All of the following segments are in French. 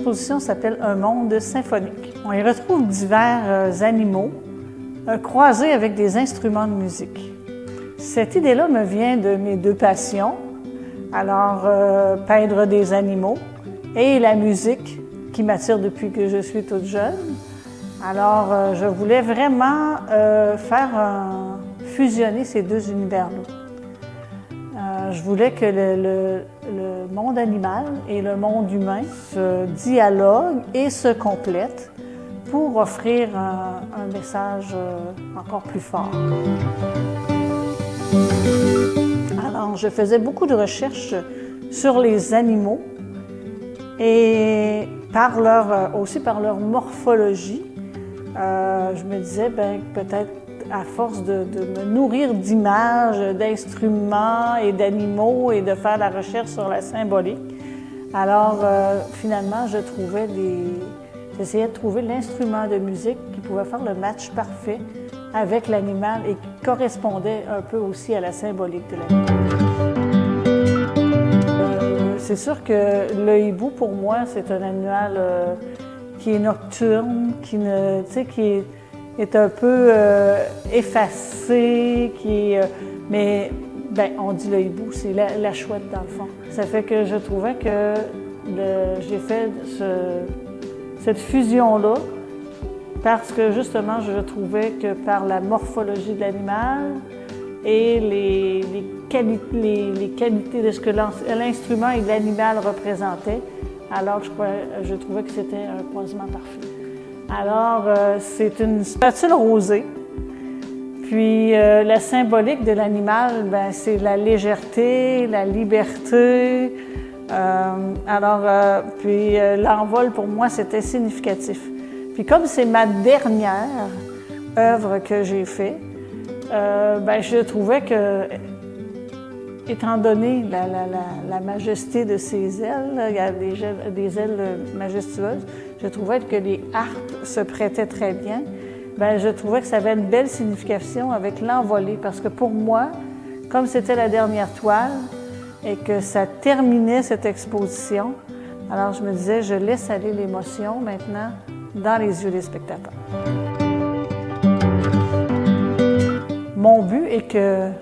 L'exposition s'appelle « Un monde symphonique ». On y retrouve divers animaux croisés avec des instruments de musique. Cette idée-là me vient de mes deux passions, alors peindre des animaux et la musique qui m'attire depuis que je suis toute jeune. Alors je voulais vraiment fusionner ces deux univers-là. Je voulais que le monde animal et le monde humain se dialoguent et se complètent pour offrir un message encore plus fort. Alors, je faisais beaucoup de recherches sur les animaux et aussi par leur morphologie. Je me disais, peut-être à force de me nourrir d'images, d'instruments et d'animaux et de faire la recherche sur la symbolique. Alors, finalement, j'essayais de trouver l'instrument de musique qui pouvait faire le match parfait avec l'animal et qui correspondait un peu aussi à la symbolique de l'animal. C'est sûr que le hibou, pour moi, c'est un animal qui est nocturne, qui est un peu effacé, mais on dit le hibou, c'est la chouette dans le fond. Ça fait que je trouvais que j'ai fait cette fusion-là parce que justement je trouvais que par la morphologie de l'animal et les qualités de ce que l'instrument et l'animal représentaient, alors je trouvais que c'était un croisement parfait. Alors, c'est une spatule rosée. Puis, la symbolique de l'animal, c'est la légèreté, la liberté. Puis l'envol, pour moi, c'était significatif. Puis, comme c'est ma dernière œuvre que j'ai faite, je trouvais que, étant donné la majesté de ses ailes, il y a des ailes majestueuses, je trouvais que les harpes se prêtaient très bien. Je trouvais que ça avait une belle signification avec l'envolée, parce que pour moi, comme c'était la dernière toile et que ça terminait cette exposition, alors je me disais, je laisse aller l'émotion maintenant dans les yeux des spectateurs. Mon but est qu'il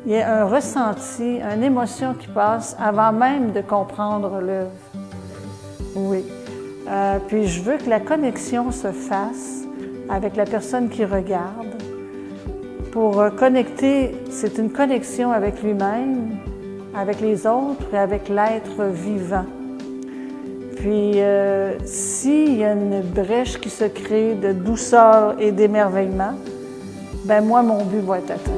y ait un ressenti, une émotion qui passe avant même de comprendre l'œuvre. Oui. Puis je veux que la connexion se fasse avec la personne qui regarde. Pour connecter, c'est une connexion avec lui-même, avec les autres et avec l'être vivant. Puis s'il y a une brèche qui se crée de douceur et d'émerveillement, moi, mon but va être atteint.